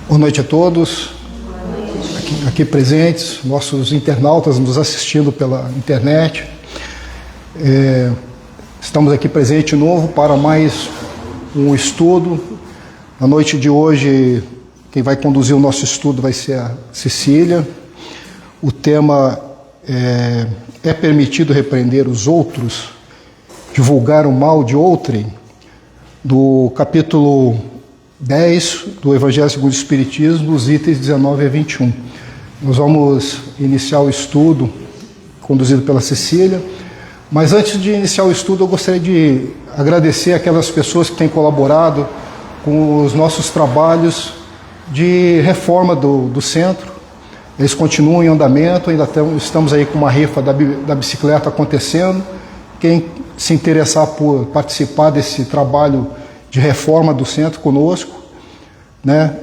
Boa noite a todos, aqui presentes, nossos internautas nos assistindo pela internet. Estamos aqui presentes de novo para mais um estudo. Na noite de hoje, quem vai conduzir o nosso estudo vai ser a Cecília. O tema é permitido repreender os outros, divulgar o mal de outrem, do capítulo 10 do Evangelho segundo o Espiritismo, dos itens 19 a 21. Nós vamos iniciar o estudo conduzido pela Cecília, mas antes de iniciar o estudo eu gostaria de agradecer aquelas pessoas que têm colaborado com os nossos trabalhos de reforma do centro. Eles continuam em andamento, ainda estamos aí com uma rifa da bicicleta acontecendo. Quem se interessar por participar desse trabalho de reforma do centro conosco,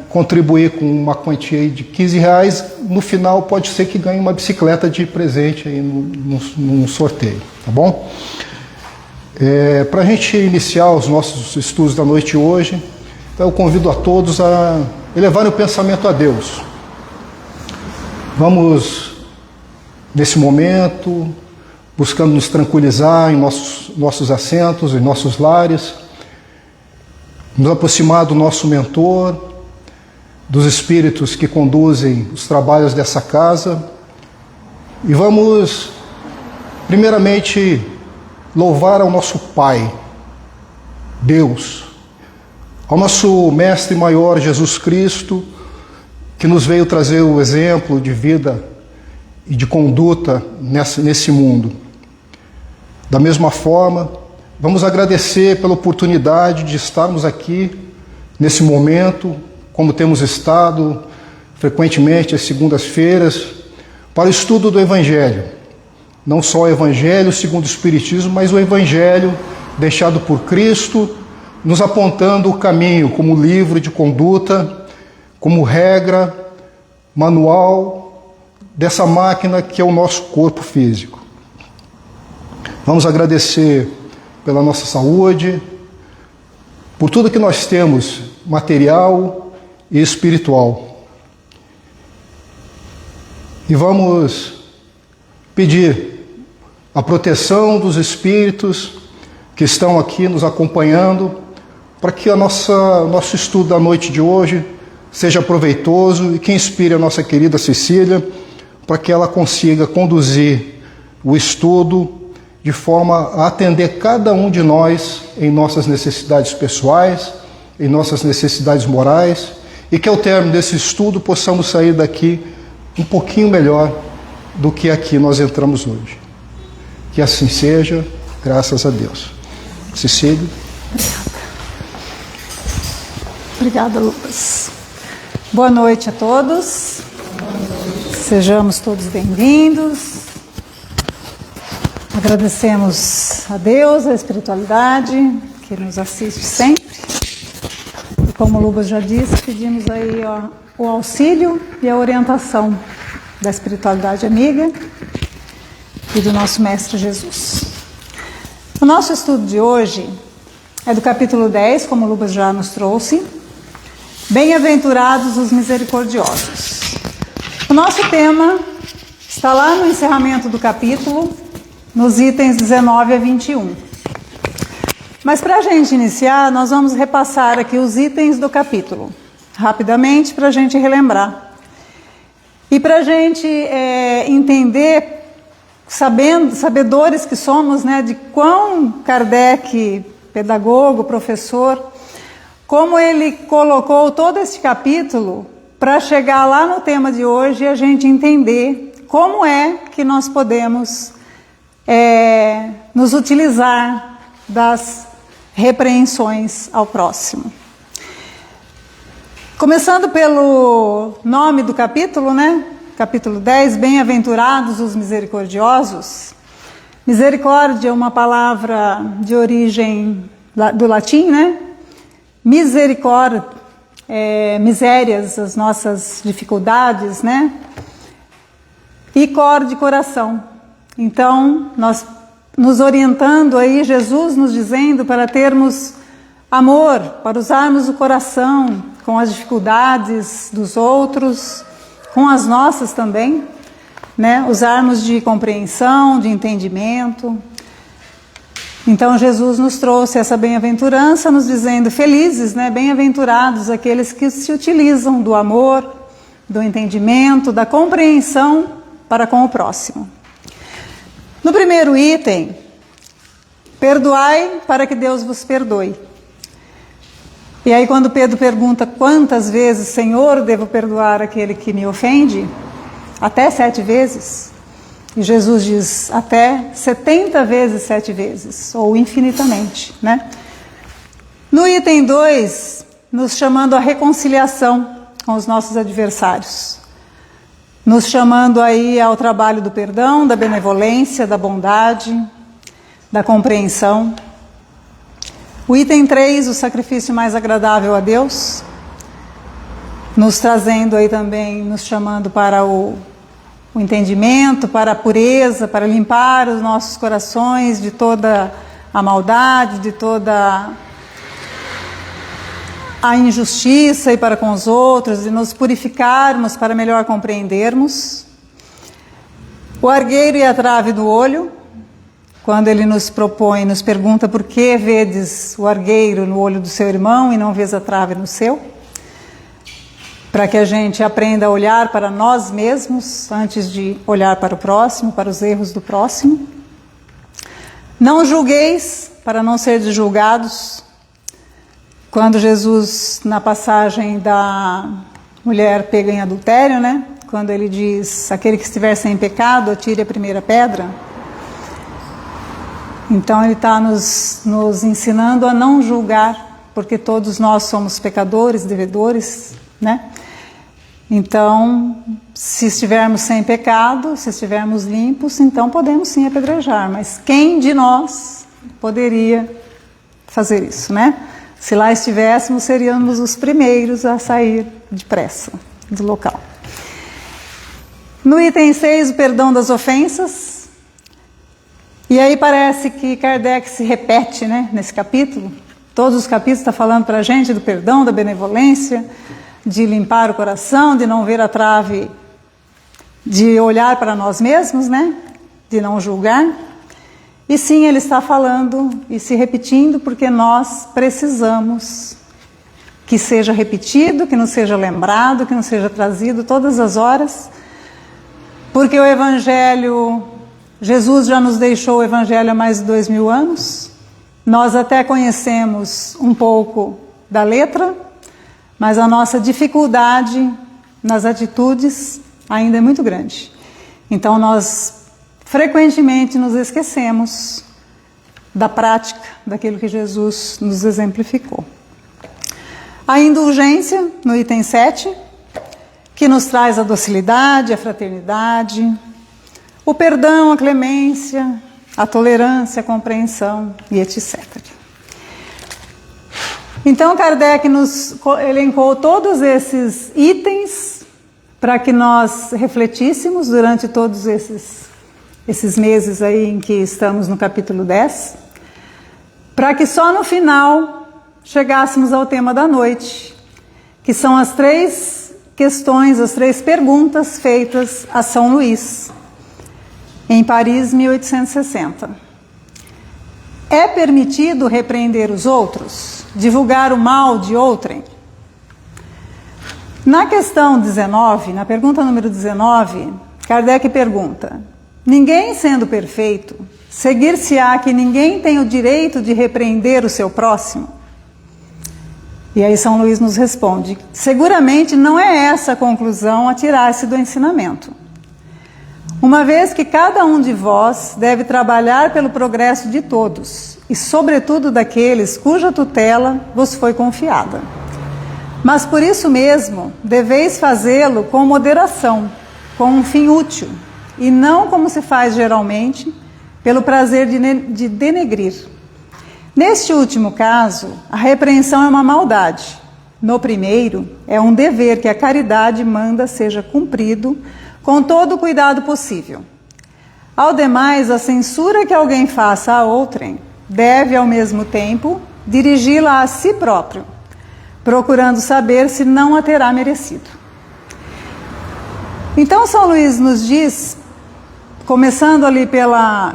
contribuir com uma quantia aí de R$15, no final pode ser que ganhe uma bicicleta de presente aí num sorteio, tá bom? Para a gente iniciar os nossos estudos da noite hoje, então eu convido a todos a elevarem o pensamento a Deus. Vamos, nesse momento, buscando nos tranquilizar em nossos assentos, em nossos lares, nos aproximar do nosso mentor, dos espíritos que conduzem os trabalhos dessa casa, e vamos, primeiramente, louvar ao nosso Pai, Deus, ao nosso Mestre Maior Jesus Cristo, que nos veio trazer o exemplo de vida e de conduta nesse mundo. Da mesma forma, vamos agradecer pela oportunidade de estarmos aqui nesse momento, como temos estado frequentemente às segundas-feiras, para o estudo do Evangelho. Não só o Evangelho segundo o Espiritismo, mas o Evangelho deixado por Cristo, nos apontando o caminho como livro de conduta, como regra, manual dessa máquina que é o nosso corpo físico. Vamos agradecer pela nossa saúde, por tudo que nós temos, material e espiritual. E vamos pedir a proteção dos espíritos que estão aqui nos acompanhando, para que o nosso estudo da noite de hoje seja proveitoso e que inspire a nossa querida Cecília, para que ela consiga conduzir o estudo de forma a atender cada um de nós em nossas necessidades pessoais, em nossas necessidades morais, e que ao término desse estudo possamos sair daqui um pouquinho melhor do que aqui nós entramos hoje. Que assim seja, graças a Deus. Cecília. Obrigada, Lucas. Boa noite a todos. Sejamos todos bem-vindos. Agradecemos a Deus, a espiritualidade, que nos assiste sempre. E como o Lucas já disse, pedimos aí o auxílio e a orientação da espiritualidade amiga e do nosso Mestre Jesus. O nosso estudo de hoje é do capítulo 10, como o Lucas já nos trouxe. Bem-aventurados os misericordiosos. O nosso tema está lá no encerramento do capítulo, nos itens 19 a 21. Mas para a gente iniciar, nós vamos repassar aqui os itens do capítulo, rapidamente, para a gente relembrar. E para a gente entender, sabedores que somos, de quão Kardec, pedagogo, professor, como ele colocou todo este capítulo para chegar lá no tema de hoje e a gente entender como é que nós podemos nos utilizar das repreensões ao próximo. Começando pelo nome do capítulo, capítulo 10, Bem-aventurados os misericordiosos. Misericórdia é uma palavra de origem do latim, Misericórdia, misérias, as nossas dificuldades, E cor de coração. Então, nós nos orientando aí, Jesus nos dizendo para termos amor, para usarmos o coração, com as dificuldades dos outros, com as nossas também, né? Usarmos de compreensão, de entendimento. Então Jesus nos trouxe essa bem-aventurança, nos dizendo felizes, né? Bem-aventurados aqueles que se utilizam do amor, do entendimento, da compreensão para com o próximo. No primeiro item, perdoai para que Deus vos perdoe. E aí quando Pedro pergunta quantas vezes, Senhor, devo perdoar aquele que me ofende? Até 7 vezes. E Jesus diz até 70 vezes 7 vezes, ou infinitamente, né? No item 2, nos chamando à reconciliação com os nossos adversários. Nos chamando aí ao trabalho do perdão, da benevolência, da bondade, da compreensão. O item 3, o sacrifício mais agradável a Deus, nos trazendo aí também, nos chamando para o entendimento, para a pureza, para limpar os nossos corações de toda a maldade, de toda a injustiça e para com os outros, e nos purificarmos para melhor compreendermos. O argueiro e a trave do olho, quando ele nos propõe, nos pergunta por que vedes o argueiro no olho do seu irmão e não vês a trave no seu? Para que a gente aprenda a olhar para nós mesmos antes de olhar para o próximo, para os erros do próximo. Não julgueis para não seres julgados. Quando Jesus, na passagem da mulher pega em adultério, né? Quando ele diz, aquele que estiver sem pecado, atire a primeira pedra. Então ele está nos ensinando a não julgar, porque todos nós somos pecadores, devedores, né? Então, se estivermos sem pecado, se estivermos limpos, então podemos sim apedrejar, mas quem de nós poderia fazer isso, né? Se lá estivéssemos, seríamos os primeiros a sair depressa do local. No item 6, o perdão das ofensas. E aí parece que Kardec se repete, né, nesse capítulo. Todos os capítulos estão falando para a gente do perdão, da benevolência, de limpar o coração, de não ver a trave, de olhar para nós mesmos, né, de não julgar. E sim, ele está falando e se repetindo porque nós precisamos que seja repetido, que não seja lembrado, que não seja trazido todas as horas, porque o Evangelho... Jesus já nos deixou o Evangelho há mais de 2000 anos. Nós até conhecemos um pouco da letra, mas a nossa dificuldade nas atitudes ainda é muito grande. Então nós frequentemente nos esquecemos da prática, daquilo que Jesus nos exemplificou. A indulgência, no item 7, que nos traz a docilidade, a fraternidade, o perdão, a clemência, a tolerância, a compreensão e etc. Então Kardec nos elencou todos esses itens para que nós refletíssemos durante todos esses meses aí em que estamos no capítulo 10, para que só no final chegássemos ao tema da noite, que são as 3 questões, as 3 perguntas feitas a São Luís, em Paris, 1860. É permitido repreender os outros? Divulgar o mal de outrem? Na questão 19, na pergunta número 19, Kardec pergunta: ninguém sendo perfeito, seguir-se-á que ninguém tem o direito de repreender o seu próximo? E aí São Luís nos responde: seguramente não é essa a conclusão a tirar-se do ensinamento. Uma vez que cada um de vós deve trabalhar pelo progresso de todos, e sobretudo daqueles cuja tutela vos foi confiada. Mas por isso mesmo, deveis fazê-lo com moderação, com um fim útil, e não como se faz geralmente, pelo prazer de denegrir. Neste último caso, a repreensão é uma maldade. No primeiro, é um dever que a caridade manda seja cumprido com todo o cuidado possível. Ao demais, a censura que alguém faça a outrem deve, ao mesmo tempo, dirigi-la a si próprio, procurando saber se não a terá merecido. Então São Luís nos diz, começando ali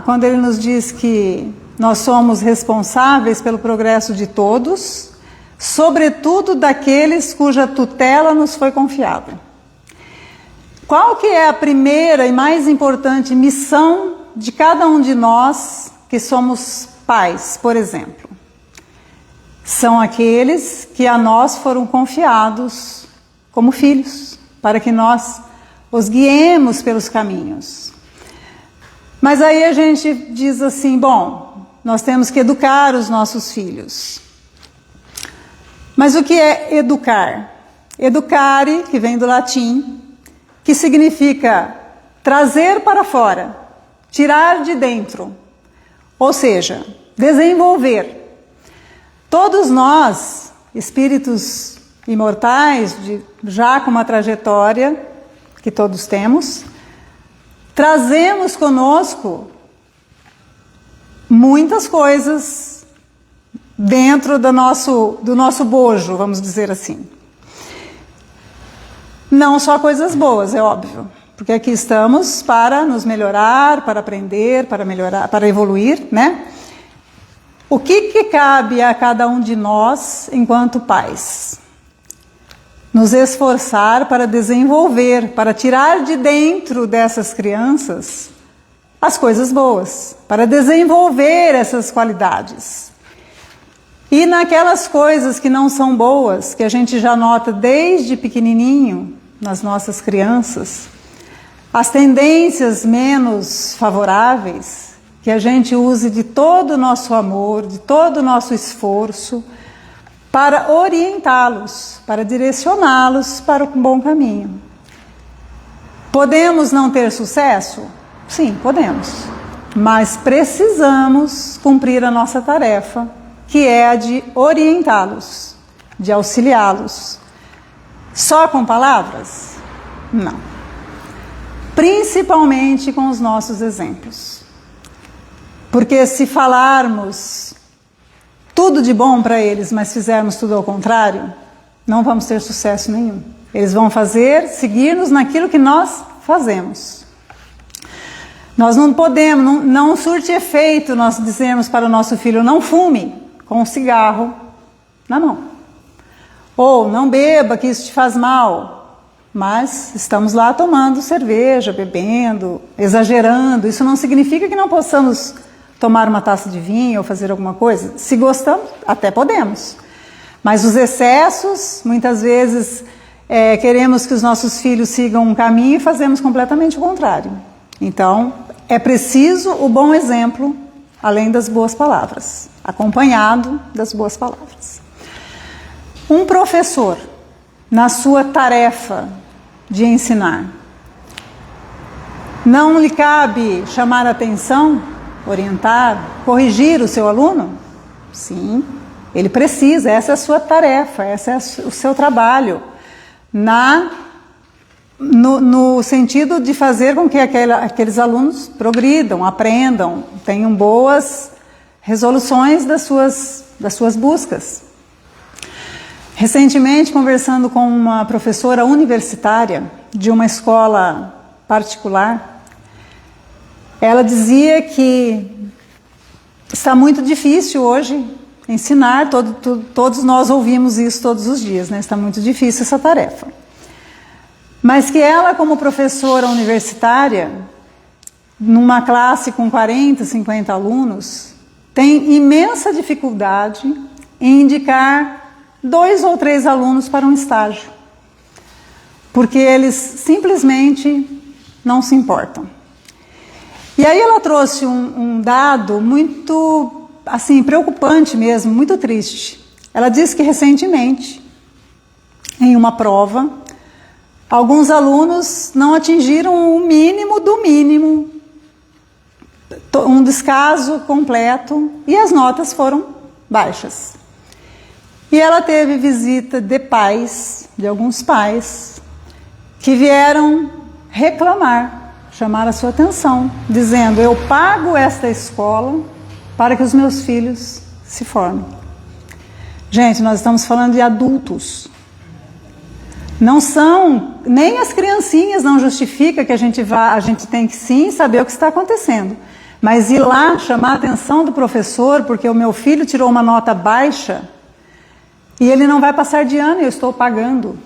quando ele nos diz que nós somos responsáveis pelo progresso de todos, sobretudo daqueles cuja tutela nos foi confiada. Qual que é a primeira e mais importante missão de cada um de nós que somos pais, por exemplo? São aqueles que a nós foram confiados como filhos, para que nós os guiemos pelos caminhos. Mas aí a gente diz assim, bom, nós temos que educar os nossos filhos. Mas o que é educar? Educare, que vem do latim, que significa trazer para fora, tirar de dentro, ou seja, desenvolver. Todos nós, espíritos imortais, já com uma trajetória que todos temos, trazemos conosco muitas coisas dentro do nosso bojo, vamos dizer assim. Não só coisas boas, é óbvio, porque aqui estamos para nos melhorar, para aprender, para melhorar, para evoluir, né? O que cabe a cada um de nós enquanto pais? Nos esforçar para desenvolver, para tirar de dentro dessas crianças as coisas boas, para desenvolver essas qualidades. E naquelas coisas que não são boas, que a gente já nota desde pequenininho nas nossas crianças, as tendências menos favoráveis, que a gente use de todo o nosso amor, de todo o nosso esforço, para orientá-los, para direcioná-los para um bom caminho. Podemos não ter sucesso? Sim, podemos. Mas precisamos cumprir a nossa tarefa, que é a de orientá-los, de auxiliá-los. Só com palavras? Não. Principalmente com os nossos exemplos. Porque se falarmos tudo de bom para eles, mas fizermos tudo ao contrário, não vamos ter sucesso nenhum. Eles vão seguir-nos naquilo que nós fazemos. Nós não podemos, não surte efeito nós dizermos para o nosso filho, não fume com um cigarro na mão. Ou não beba, que isso te faz mal. Mas estamos lá tomando cerveja, bebendo, exagerando. Isso não significa que não possamos tomar uma taça de vinho ou fazer alguma coisa. Se gostamos, até podemos. Mas os excessos, muitas vezes, queremos que os nossos filhos sigam um caminho e fazemos completamente o contrário. Então, é preciso o bom exemplo, além das boas palavras, acompanhado das boas palavras. Um professor, na sua tarefa de ensinar, não lhe cabe chamar a atenção, orientar, corrigir o seu aluno? Sim, ele precisa, essa é a sua tarefa, esse é o seu trabalho, no sentido de fazer com que aqueles alunos progridam, aprendam, tenham boas resoluções das suas buscas. Recentemente, conversando com uma professora universitária de uma escola particular, ela dizia que está muito difícil hoje ensinar, todos nós ouvimos isso todos os dias, né? Está muito difícil essa tarefa. Mas que ela, como professora universitária, numa classe com 40, 50 alunos, tem imensa dificuldade em indicar 2 ou 3 alunos para um estágio, porque eles simplesmente não se importam. E aí ela trouxe um dado muito, assim, preocupante mesmo, muito triste. Ela disse que recentemente, em uma prova, alguns alunos não atingiram o mínimo do mínimo, um descaso completo, e as notas foram baixas. E ela teve visita de pais, de alguns pais, que vieram reclamar, chamar a sua atenção, dizendo: eu pago esta escola para que os meus filhos se formem. Gente, nós estamos falando de adultos. Não são, nem as criancinhas não justifica que a gente tem que sim saber o que está acontecendo. Mas ir lá chamar a atenção do professor, porque o meu filho tirou uma nota baixa e ele não vai passar de ano e eu estou pagando.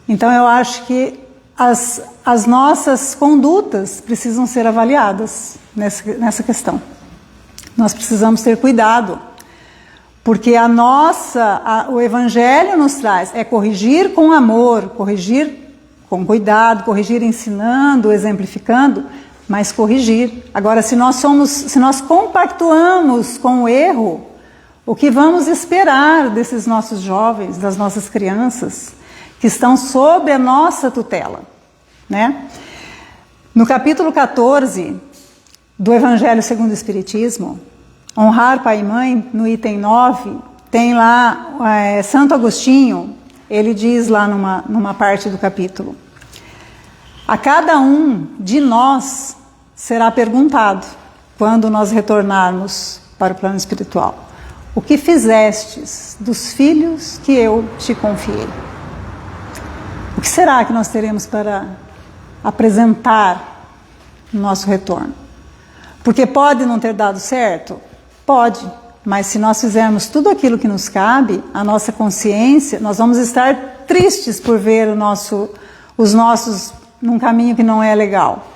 Então eu acho que as nossas condutas precisam ser avaliadas nessa questão. Nós precisamos ter cuidado, porque o Evangelho nos traz corrigir com amor, corrigir com cuidado, corrigir ensinando, exemplificando, mas corrigir. Agora, se nós compactuamos com o erro, o que vamos esperar desses nossos jovens, das nossas crianças, que estão sob a nossa tutela, né? No capítulo 14 do Evangelho segundo o Espiritismo, honrar pai e mãe, no item 9, tem lá Santo Agostinho, ele diz lá numa parte do capítulo: a cada um de nós será perguntado, quando nós retornarmos para o plano espiritual, o que fizestes dos filhos que eu te confiei? O que será que nós teremos para apresentar no nosso retorno? Porque pode não ter dado certo? Pode, mas se nós fizermos tudo aquilo que nos cabe, a nossa consciência, nós vamos estar tristes por ver os nossos num caminho que não é legal.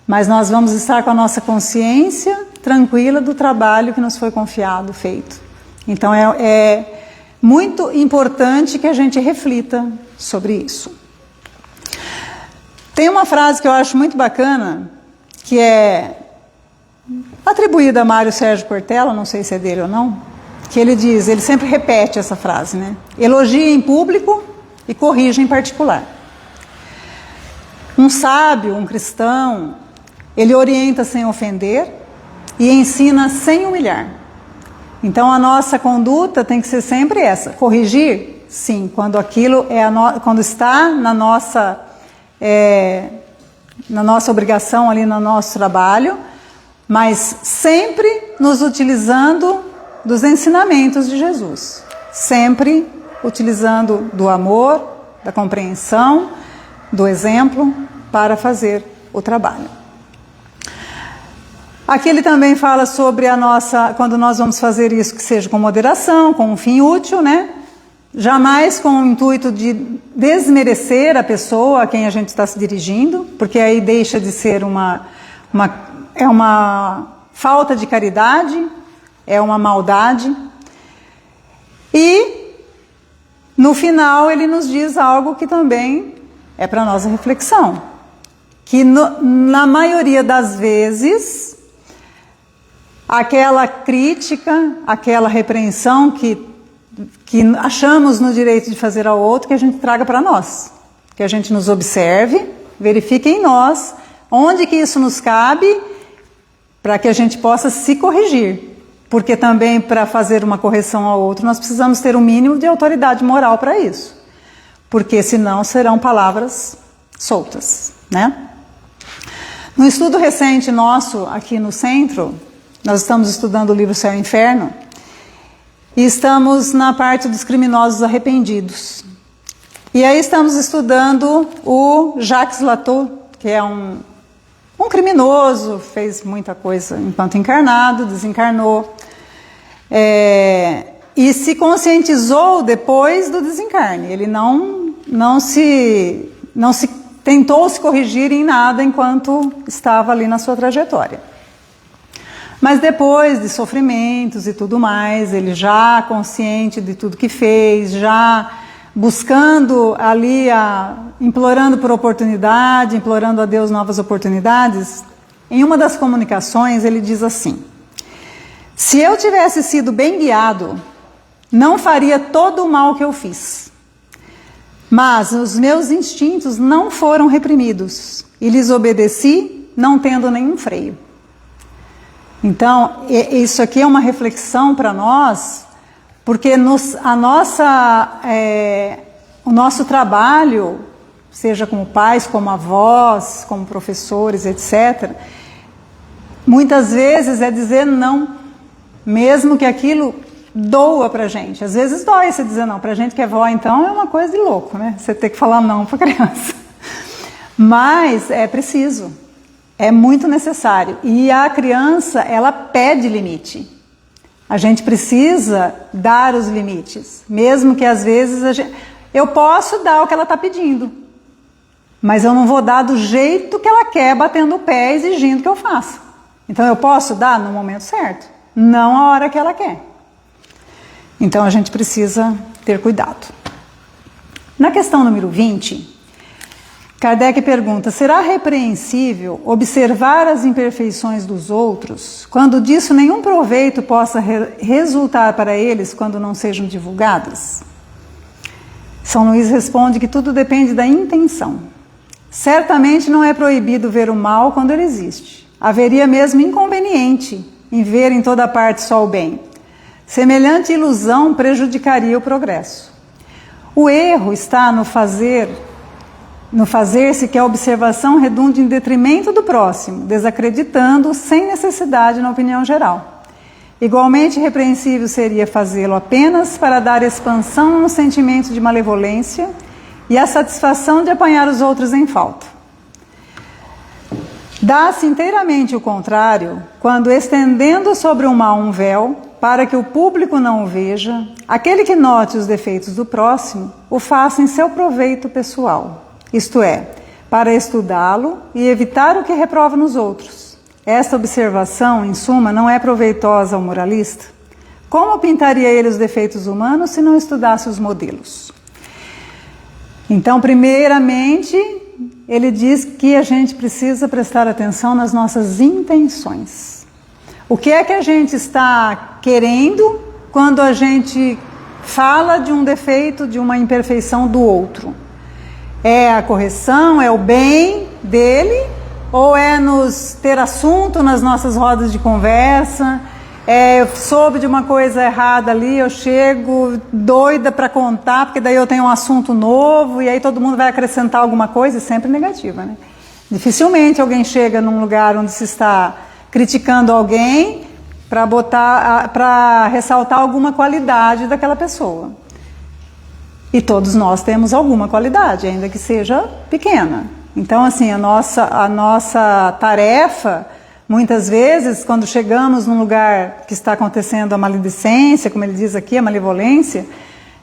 Mas nós vamos estar com a nossa consciência tranquila do trabalho que nos foi confiado, feito. Então é muito importante que a gente reflita sobre isso. Tem uma frase que eu acho muito bacana, que é atribuída a Mário Sérgio Cortella, não sei se é dele ou não, que ele sempre repete essa frase, né? Elogia em público e corrige em particular. Um sábio, um cristão, ele orienta sem ofender e ensina sem humilhar. Então a nossa conduta tem que ser sempre essa: corrigir, sim, quando aquilo quando está na nossa obrigação ali, no nosso trabalho, mas sempre nos utilizando dos ensinamentos de Jesus, sempre utilizando do amor, da compreensão, do exemplo para fazer o trabalho. Aqui ele também fala sobre quando nós vamos fazer isso, que seja com moderação, com um fim útil, né? Jamais com o intuito de desmerecer a pessoa a quem a gente está se dirigindo, porque aí deixa de ser uma falta de caridade, é uma maldade. E no final ele nos diz algo que também é para nossa reflexão, que na maioria das vezes aquela crítica, aquela repreensão que achamos no direito de fazer ao outro, que a gente traga para nós, que a gente nos observe, verifique em nós onde que isso nos cabe, para que a gente possa se corrigir. Porque também para fazer uma correção ao outro nós precisamos ter um mínimo de autoridade moral para isso, porque senão serão palavras soltas, né? No estudo recente nosso aqui no centro, nós estamos estudando o livro Céu e Inferno e estamos na parte dos criminosos arrependidos. E aí estamos estudando o Jacques Latot, que é um criminoso, fez muita coisa enquanto encarnado, desencarnou, e se conscientizou depois do desencarne. Ele não se tentou se corrigir em nada enquanto estava ali na sua trajetória. Mas depois de sofrimentos e tudo mais, ele já consciente de tudo que fez, já buscando ali, implorando por oportunidade, implorando a Deus novas oportunidades, em uma das comunicações ele diz assim: se eu tivesse sido bem guiado, não faria todo o mal que eu fiz. Mas os meus instintos não foram reprimidos e lhes obedeci, não tendo nenhum freio. Então, isso aqui é uma reflexão para nós, porque o nosso trabalho, seja como pais, como avós, como professores, etc., muitas vezes é dizer não, mesmo que aquilo doa pra gente. Às vezes dói você dizer não. Pra gente que é vó, então, é uma coisa de louco, né? Você ter que falar não pra criança. Mas é preciso. É muito necessário. E a criança, ela pede limite. A gente precisa dar os limites. Mesmo que às vezes eu posso dar o que ela está pedindo. Mas eu não vou dar do jeito que ela quer, batendo o pé, exigindo que eu faça. Então eu posso dar no momento certo, não a hora que ela quer. Então a gente precisa ter cuidado. Na questão número 20, Kardec pergunta: será repreensível observar as imperfeições dos outros, quando disso nenhum proveito possa resultar para eles quando não sejam divulgadas? São Luís responde que tudo depende da intenção. Certamente não é proibido ver o mal quando ele existe. Haveria mesmo inconveniente em ver em toda parte só o bem. Semelhante ilusão prejudicaria o progresso. O erro está no fazer-se que a observação redunde em detrimento do próximo, desacreditando sem necessidade na opinião geral. Igualmente repreensível seria fazê-lo apenas para dar expansão no sentimento de malevolência e a satisfação de apanhar os outros em falta. Dá-se inteiramente o contrário quando, estendendo sobre o mal um véu, para que o público não o veja, aquele que note os defeitos do próximo o faça em seu proveito pessoal, isto é, para estudá-lo e evitar o que reprova nos outros. Esta observação, em suma, não é proveitosa ao moralista? Como pintaria ele os defeitos humanos se não estudasse os modelos? Então, primeiramente, ele diz que a gente precisa prestar atenção nas nossas intenções. O que é que a gente está querendo quando a gente fala de um defeito, de uma imperfeição do outro? É a correção, é o bem dele, ou é nos ter assunto nas nossas rodas de conversa? Eu soube de uma coisa errada ali, eu chego doida para contar, porque daí eu tenho um assunto novo e aí todo mundo vai acrescentar alguma coisa, e sempre negativa, né? Dificilmente alguém chega num lugar onde se está criticando alguém para ressaltar alguma qualidade daquela pessoa. E todos nós temos alguma qualidade, ainda que seja pequena. Então, assim, a nossa tarefa, muitas vezes, quando chegamos num lugar que está acontecendo a maledicência, como ele diz aqui, a malevolência,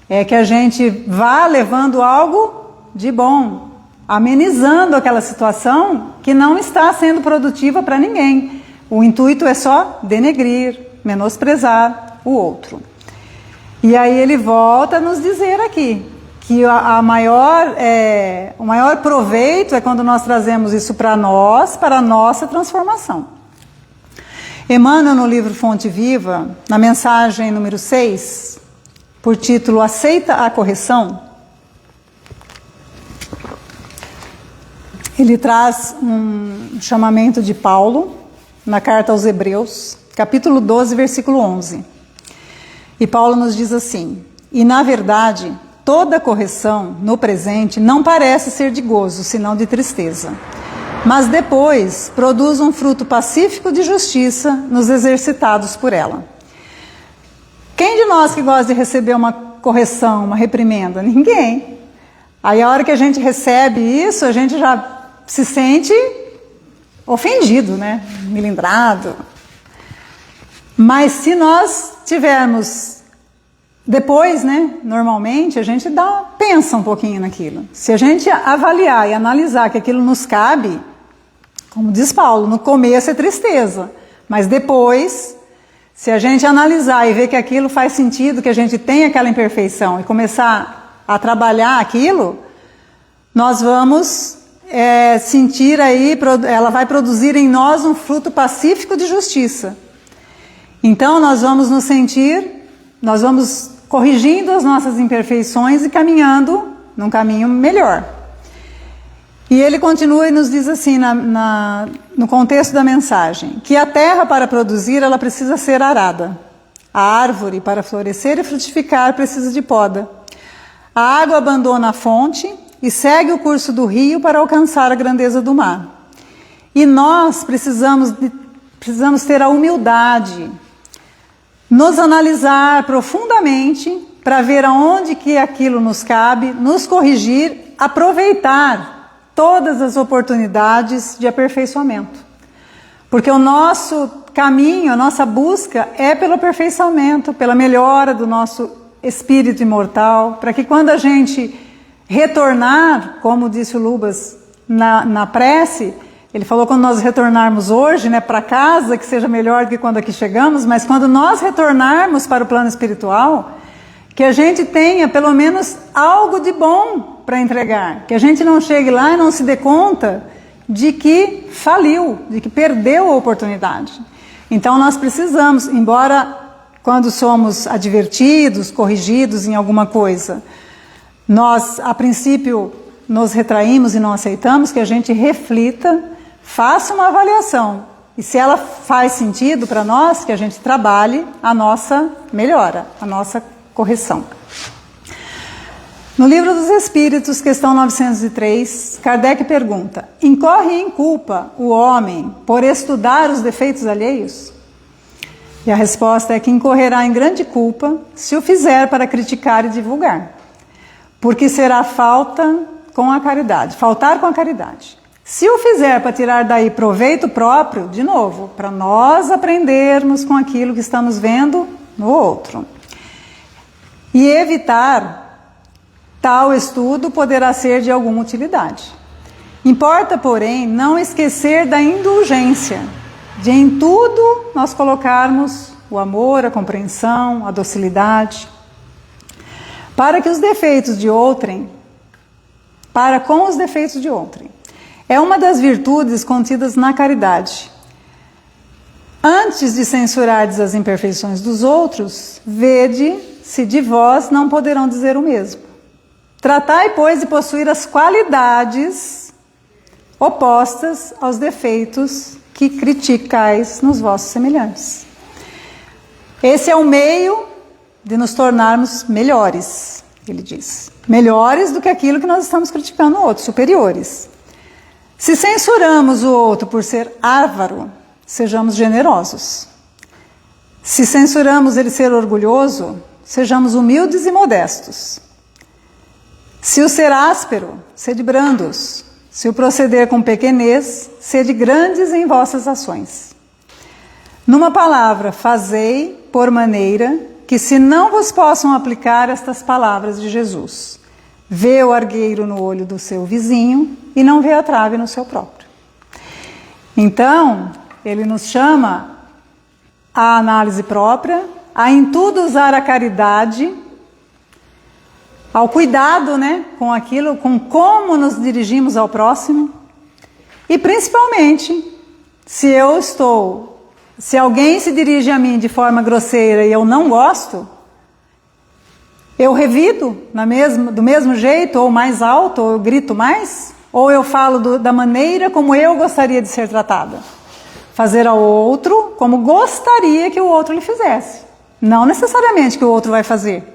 é que a gente vá levando algo de bom, amenizando aquela situação que não está sendo produtiva para ninguém. O intuito é só denegrir, menosprezar o outro. E aí ele volta a nos dizer aqui que o maior proveito é quando nós trazemos isso para nós, para a nossa transformação. Emmanuel, no livro Fonte Viva, na mensagem número 6, por título Aceita a Correção, ele traz um chamamento de Paulo na carta aos Hebreus, capítulo 12, versículo 11. E Paulo nos diz assim: e na verdade, toda correção no presente não parece ser de gozo, senão de tristeza. Mas depois produz um fruto pacífico de justiça nos exercitados por ela. Quem de nós que gosta de receber uma correção, uma reprimenda? Ninguém. Aí a hora que a gente recebe isso, a gente já se sente ofendido, né? Melindrado. Mas se nós tivermos depois, né, normalmente, a gente pensa um pouquinho naquilo. Se a gente avaliar e analisar que aquilo nos cabe, como diz Paulo, no começo é tristeza, mas depois, se a gente analisar e ver que aquilo faz sentido, que a gente tem aquela imperfeição e começar a trabalhar aquilo, nós vamos sentir aí, ela vai produzir em nós um fruto pacífico de justiça. Então nós vamos nos sentir, nós vamos corrigindo as nossas imperfeições e caminhando num caminho melhor. E ele continua e nos diz assim, no contexto da mensagem, que a terra para produzir, ela precisa ser arada. A árvore para florescer e frutificar precisa de poda. A água abandona a fonte e segue o curso do rio para alcançar a grandeza do mar. E nós precisamos ter a humildade nos analisar profundamente para ver aonde que aquilo nos cabe, nos corrigir, aproveitar todas as oportunidades de aperfeiçoamento. Porque o nosso caminho, a nossa busca é pelo aperfeiçoamento, pela melhora do nosso espírito imortal, para que quando a gente retornar, como disse o Lubas na prece, ele falou quando nós retornarmos hoje, né, para casa, que seja melhor do que quando aqui chegamos, mas quando nós retornarmos para o plano espiritual, que a gente tenha pelo menos algo de bom para entregar, que a gente não chegue lá e não se dê conta de que faliu, de que perdeu a oportunidade. Então nós precisamos, embora quando somos advertidos, corrigidos em alguma coisa, nós a princípio nos retraímos e não aceitamos, que a gente reflita, faça uma avaliação e se ela faz sentido para nós, que a gente trabalhe a nossa melhora, a nossa correção. No Livro dos Espíritos, questão 903, Kardec pergunta: incorre em culpa o homem por estudar os defeitos alheios? E a resposta é que incorrerá em grande culpa se o fizer para criticar e divulgar, porque será faltar com a caridade. Se o fizer para tirar daí proveito próprio, de novo, para nós aprendermos com aquilo que estamos vendo no outro. E evitar tal estudo poderá ser de alguma utilidade. Importa, porém, não esquecer da indulgência, de em tudo nós colocarmos o amor, a compreensão, a docilidade, para com os defeitos de outrem. É uma das virtudes contidas na caridade. Antes de censurardes as imperfeições dos outros, vede se de vós não poderão dizer o mesmo. Tratai, pois, de possuir as qualidades opostas aos defeitos que criticais nos vossos semelhantes. Esse é o meio de nos tornarmos melhores, ele diz. Melhores do que aquilo que nós estamos criticando no outro, superiores. Se censuramos o outro por ser avaro, sejamos generosos. Se censuramos ele ser orgulhoso, sejamos humildes e modestos. Se o ser áspero, sede brandos. Se o proceder com pequenez, sede grandes em vossas ações. Numa palavra, fazei por maneira que se não vos possam aplicar estas palavras de Jesus: vê o argueiro no olho do seu vizinho e não vê a trave no seu próprio. Então, ele nos chama à análise própria, a em tudo usar a caridade, ao cuidado, né, com aquilo, com como nos dirigimos ao próximo, e principalmente, se alguém se dirige a mim de forma grosseira e eu não gosto, eu revido do mesmo jeito, ou mais alto, ou eu grito mais, ou eu falo da maneira como eu gostaria de ser tratada. Fazer ao outro como gostaria que o outro lhe fizesse. Não necessariamente que o outro vai fazer.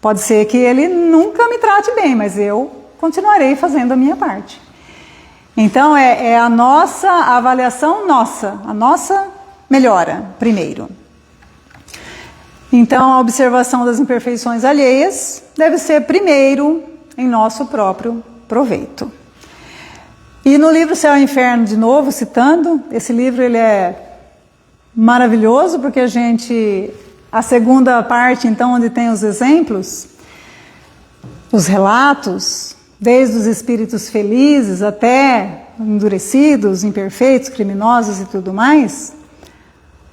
Pode ser que ele nunca me trate bem, mas eu continuarei fazendo a minha parte. Então é a nossa avaliação, a nossa melhora primeiro. Então a observação das imperfeições alheias deve ser primeiro em nosso próprio proveito. E no livro Céu e Inferno, de novo, citando, esse livro ele é maravilhoso porque a segunda parte, então, onde tem os exemplos, os relatos, desde os espíritos felizes até endurecidos, imperfeitos, criminosos e tudo mais,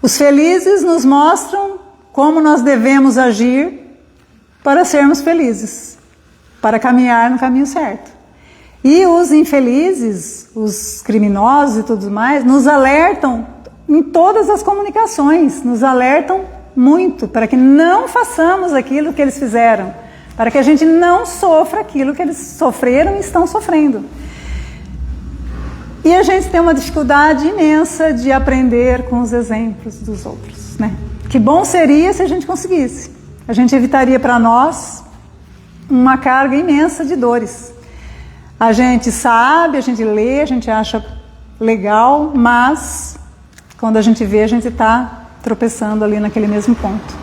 os felizes nos mostram como nós devemos agir para sermos felizes, para caminhar no caminho certo. E os infelizes, os criminosos e tudo mais, nos alertam em todas as comunicações, nos alertam muito para que não façamos aquilo que eles fizeram, para que a gente não sofra aquilo que eles sofreram e estão sofrendo. E a gente tem uma dificuldade imensa de aprender com os exemplos dos outros, né? Que bom seria se a gente conseguisse. A gente evitaria para nós uma carga imensa de dores. A gente sabe, a gente lê, a gente acha legal, mas quando a gente vê, a gente está tropeçando ali naquele mesmo ponto.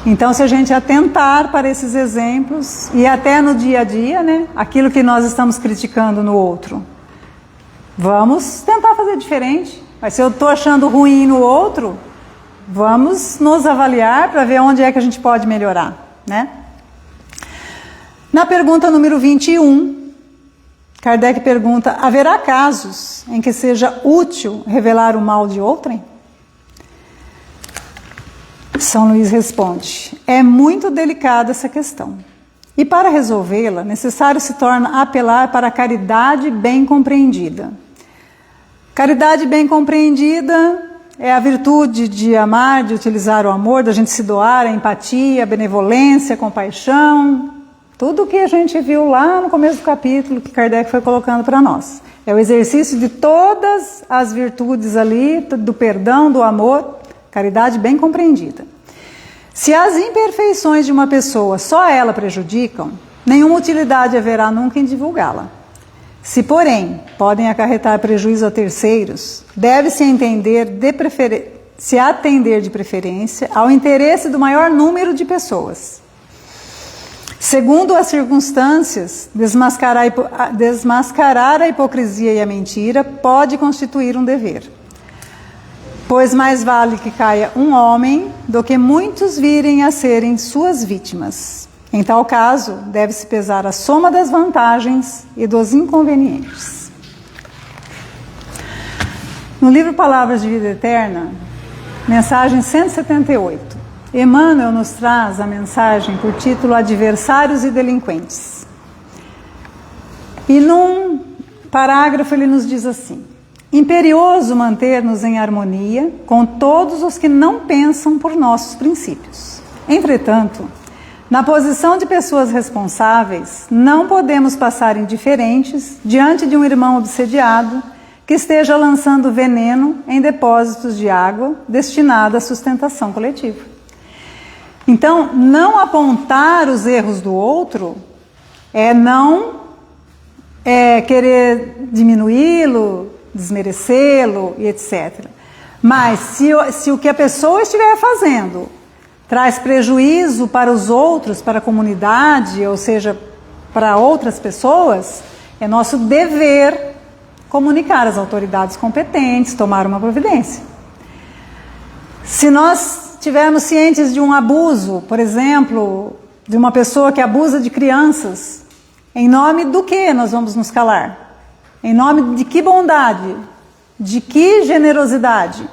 Então, se a gente atentar para esses exemplos, e até no dia a dia, né, aquilo que nós estamos criticando no outro, vamos tentar fazer diferente. Mas se eu estou achando ruim no outro, vamos nos avaliar para ver onde é que a gente pode melhorar, né? Na pergunta número 21, Kardec pergunta: haverá casos em que seja útil revelar o mal de outrem? São Luís responde: é muito delicada essa questão. E para resolvê-la, necessário se torna apelar para a caridade bem compreendida. Caridade bem compreendida é a virtude de amar, de utilizar o amor, da gente se doar, a empatia, a benevolência, a compaixão, tudo o que a gente viu lá no começo do capítulo que Kardec foi colocando para nós. É o exercício de todas as virtudes ali, do perdão, do amor, caridade bem compreendida. Se as imperfeições de uma pessoa só ela prejudicam, nenhuma utilidade haverá nunca em divulgá-la. Se, porém, podem acarretar prejuízo a terceiros, deve-se se atender de preferência ao interesse do maior número de pessoas. Segundo as circunstâncias, desmascarar a hipocrisia e a mentira pode constituir um dever. Pois mais vale que caia um homem do que muitos virem a serem suas vítimas. Em tal caso, deve-se pesar a soma das vantagens e dos inconvenientes. No livro Palavras de Vida Eterna, mensagem 178, Emmanuel nos traz a mensagem por título Adversários e Delinquentes. E num parágrafo ele nos diz assim: imperioso manter-nos em harmonia com todos os que não pensam por nossos princípios. Entretanto, na posição de pessoas responsáveis, não podemos passar indiferentes diante de um irmão obsediado que esteja lançando veneno em depósitos de água destinada à sustentação coletiva. Então, não apontar os erros do outro é não querer diminuí-lo, desmerecê-lo e etc. Mas se o que a pessoa estiver fazendo traz prejuízo para os outros, para a comunidade, ou seja, para outras pessoas, é nosso dever comunicar às autoridades competentes, tomar uma providência. Se nós estivermos cientes de um abuso, por exemplo, de uma pessoa que abusa de crianças, em nome do que nós vamos nos calar? Em nome de que bondade? De que generosidade?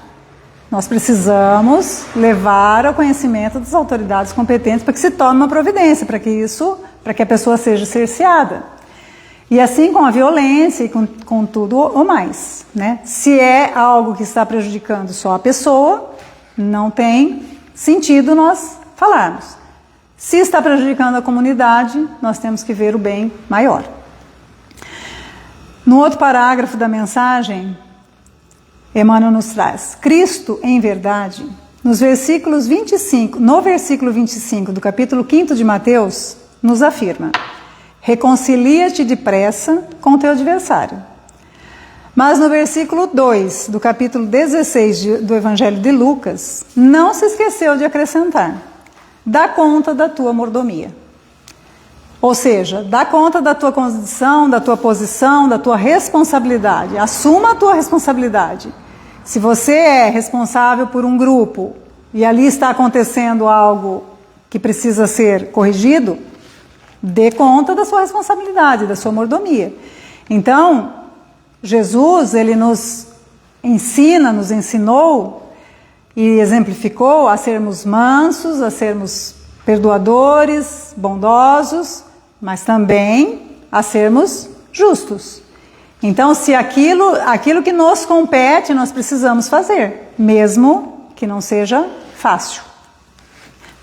Nós precisamos levar ao conhecimento das autoridades competentes para que se tome uma providência, para que a pessoa seja cerceada. E assim com a violência e com tudo o mais, né? Se é algo que está prejudicando só a pessoa, não tem sentido nós falarmos. Se está prejudicando a comunidade, nós temos que ver o bem maior. No outro parágrafo da mensagem, Emmanuel nos traz: Cristo, em verdade, no versículo 25 do capítulo 5 de Mateus, nos afirma: reconcilia-te depressa com teu adversário. Mas no versículo 2 do capítulo 16 do Evangelho de Lucas, não se esqueceu de acrescentar: dá conta da tua mordomia. Ou seja, dá conta da tua condição, da tua posição, da tua responsabilidade. Assuma a tua responsabilidade. Se você é responsável por um grupo e ali está acontecendo algo que precisa ser corrigido, dê conta da sua responsabilidade, da sua mordomia. Então, Jesus, ele nos ensina, nos ensinou e exemplificou a sermos mansos, a sermos perdoadores, bondosos, mas também a sermos justos. Então, se aquilo que nos compete, nós precisamos fazer, mesmo que não seja fácil.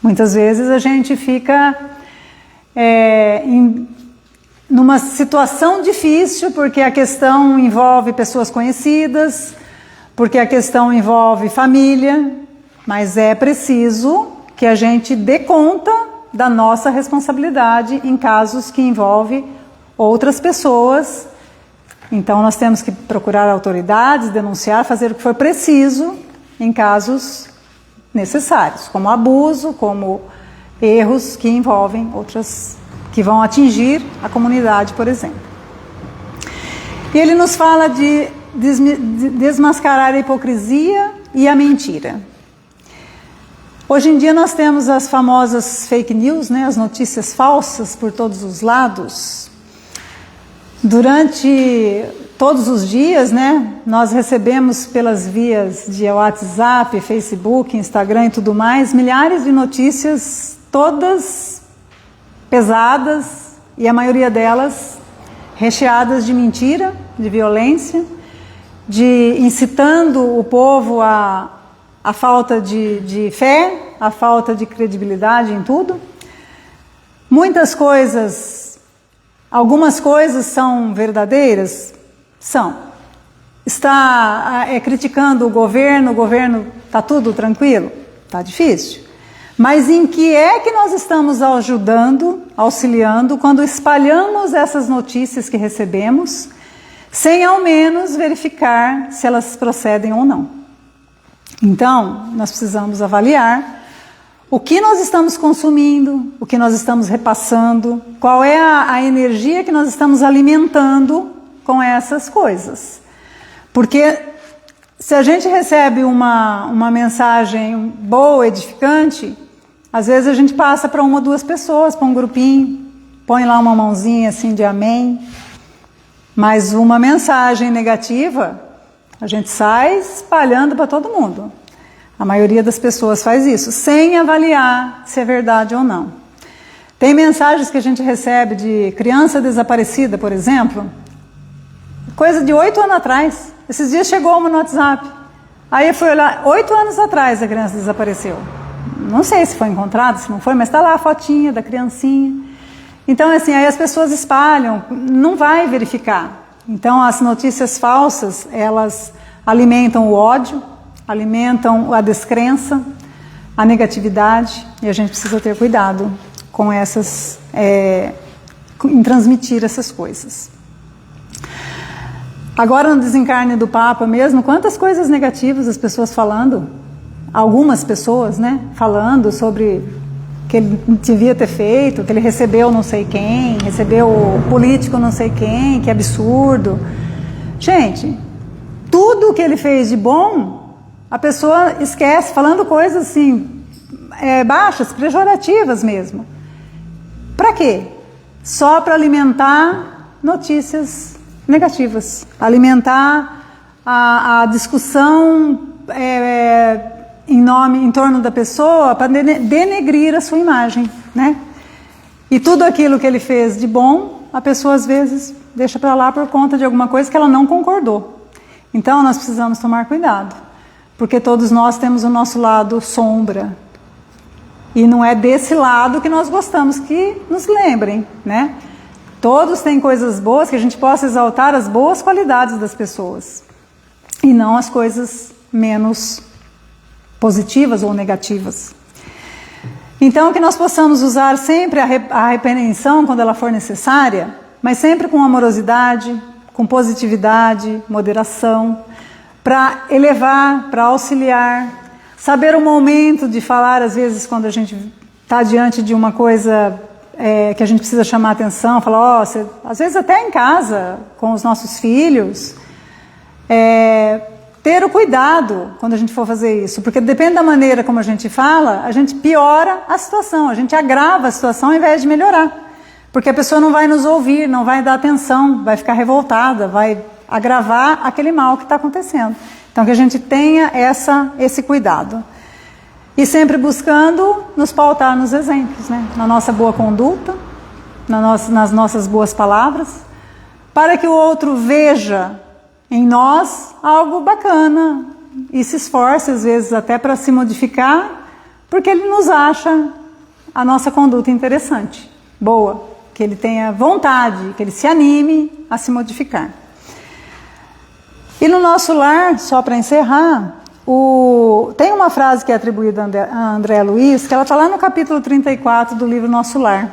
Muitas vezes a gente fica numa situação difícil, porque a questão envolve pessoas conhecidas, porque a questão envolve família, mas é preciso que a gente dê conta da nossa responsabilidade em casos que envolvem outras pessoas. Então nós temos que procurar autoridades, denunciar, fazer o que for preciso em casos necessários, como abuso, como erros que envolvem outras, que vão atingir a comunidade, por exemplo. E ele nos fala de desmascarar a hipocrisia e a mentira. Hoje em dia nós temos as famosas fake news, né, as notícias falsas por todos os lados. Durante todos os dias, né, nós recebemos pelas vias de WhatsApp, Facebook, Instagram e tudo mais, milhares de notícias, todas pesadas e a maioria delas recheadas de mentira, de violência, de incitando o povo a falta de fé, a falta de credibilidade em tudo. Muitas coisas, algumas coisas são verdadeiras? São. Está criticando o governo está tudo tranquilo? Está difícil. Mas em que é que nós estamos ajudando, auxiliando, quando espalhamos essas notícias que recebemos, sem ao menos verificar se elas procedem ou não? Então, nós precisamos avaliar o que nós estamos consumindo, o que nós estamos repassando, qual é a energia que nós estamos alimentando com essas coisas. Porque se a gente recebe uma mensagem boa, edificante, às vezes a gente passa para uma ou duas pessoas, para um grupinho, põe lá uma mãozinha assim de amém. Mas uma mensagem negativa, a gente sai espalhando para todo mundo. A maioria das pessoas faz isso, sem avaliar se é verdade ou não. Tem mensagens que a gente recebe de criança desaparecida, por exemplo, coisa de 8 anos atrás. Esses dias chegou uma no WhatsApp. Aí eu fui olhar, 8 anos atrás a criança desapareceu. Não sei se foi encontrada, se não foi, mas está lá a fotinha da criancinha. Então, assim, aí as pessoas espalham, não vai verificar. Então, as notícias falsas, elas alimentam o ódio, alimentam a descrença, a negatividade, e a gente precisa ter cuidado com essas, em transmitir essas coisas. Agora, no desencarne do Papa mesmo, quantas coisas negativas as pessoas falando, algumas pessoas, né, falando sobre que ele devia ter feito, que ele recebeu não sei quem, recebeu o político não sei quem, que absurdo. Gente, tudo que ele fez de bom, a pessoa esquece, falando coisas assim, baixas, pejorativas mesmo. Para quê? Só para alimentar notícias negativas, alimentar a discussão em torno da pessoa, para denegrir a sua imagem, né? E tudo aquilo que ele fez de bom, a pessoa às vezes deixa para lá por conta de alguma coisa que ela não concordou. Então nós precisamos tomar cuidado, porque todos nós temos o nosso lado sombra, e não é desse lado que nós gostamos que nos lembrem, né? Todos têm coisas boas, que a gente possa exaltar as boas qualidades das pessoas, e não as coisas menos positivas ou negativas. Então, que nós possamos usar sempre a repreensão quando ela for necessária, mas sempre com amorosidade, com positividade, moderação, para elevar, para auxiliar, saber o momento de falar, às vezes, quando a gente está diante de uma coisa que a gente precisa chamar a atenção, falar, às vezes até em casa, com os nossos filhos, ter o cuidado quando a gente for fazer isso, porque depende da maneira como a gente fala, a gente piora a situação, a gente agrava a situação ao invés de melhorar, porque a pessoa não vai nos ouvir, não vai dar atenção, vai ficar revoltada, vai agravar aquele mal que está acontecendo. Então que a gente tenha esse cuidado. E sempre buscando nos pautar nos exemplos, né? Na nossa boa conduta, nas nossas boas palavras, para que o outro veja em nós algo bacana e se esforce às vezes até para se modificar, porque ele nos acha a nossa conduta interessante, boa, que ele tenha vontade, que ele se anime a se modificar. E no nosso lar, só para encerrar, tem uma frase que é atribuída a André Luiz, que ela está lá no capítulo 34 do livro Nosso Lar,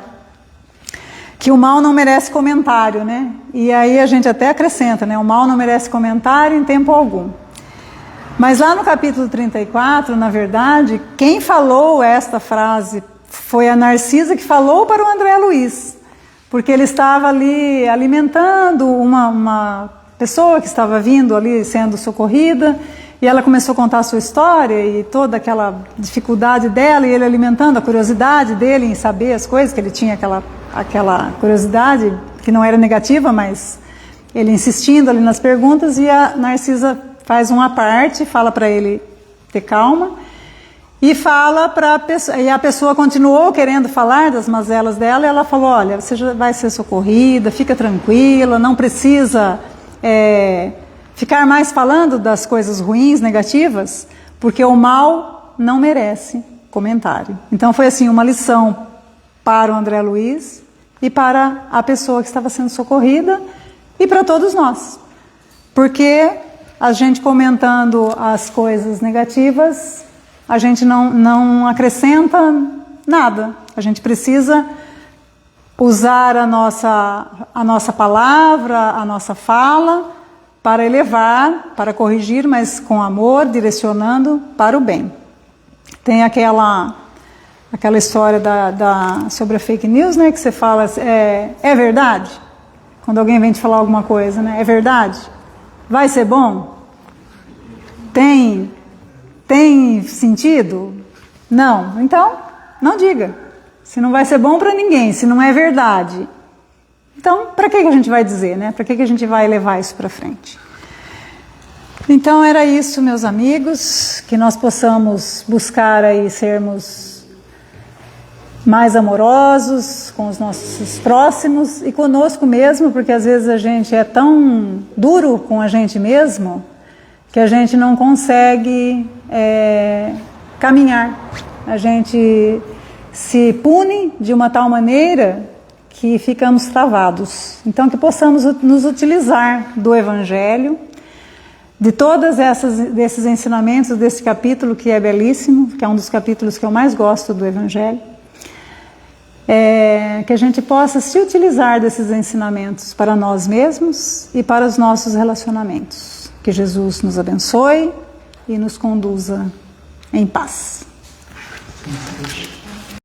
que o mal não merece comentário, né? E aí a gente até acrescenta, né? O mal não merece comentário em tempo algum. Mas lá no capítulo 34, na verdade, quem falou esta frase foi a Narcisa, que falou para o André Luiz, porque ele estava ali alimentando uma pessoa que estava vindo ali sendo socorrida, e ela começou a contar a sua história e toda aquela dificuldade dela, e ele alimentando a curiosidade dele em saber as coisas, que ele tinha aquela curiosidade que não era negativa, mas ele insistindo ali nas perguntas, e a Narcisa faz uma parte, fala para ele ter calma, e fala para a pessoa, e a pessoa continuou querendo falar das mazelas dela, e ela falou: olha, você já vai ser socorrida, fica tranquila, não precisa ficar mais falando das coisas ruins, negativas, porque o mal não merece comentário. Então foi assim, uma lição para o André Luiz e para a pessoa que estava sendo socorrida e para todos nós. Porque a gente comentando as coisas negativas, a gente não acrescenta nada. A gente precisa usar a nossa palavra, a nossa fala, para elevar, para corrigir, mas com amor, direcionando para o bem. Tem aquela história sobre a fake news, né, que você fala, é verdade? Quando alguém vem te falar alguma coisa, né, é verdade? Vai ser bom? Tem sentido? Não. Então, não diga. Se não vai ser bom para ninguém, se não é verdade, então, para que a gente vai dizer, né? Para que a gente vai levar isso para frente? Então, era isso, meus amigos, que nós possamos buscar aí sermos mais amorosos com os nossos próximos e conosco mesmo, porque às vezes a gente é tão duro com a gente mesmo que a gente não consegue caminhar. A gente se pune de uma tal maneira que ficamos travados. Então, que possamos nos utilizar do Evangelho, de todos desses ensinamentos, desse capítulo que é belíssimo, que é um dos capítulos que eu mais gosto do Evangelho, que a gente possa se utilizar desses ensinamentos para nós mesmos e para os nossos relacionamentos. Que Jesus nos abençoe e nos conduza em paz.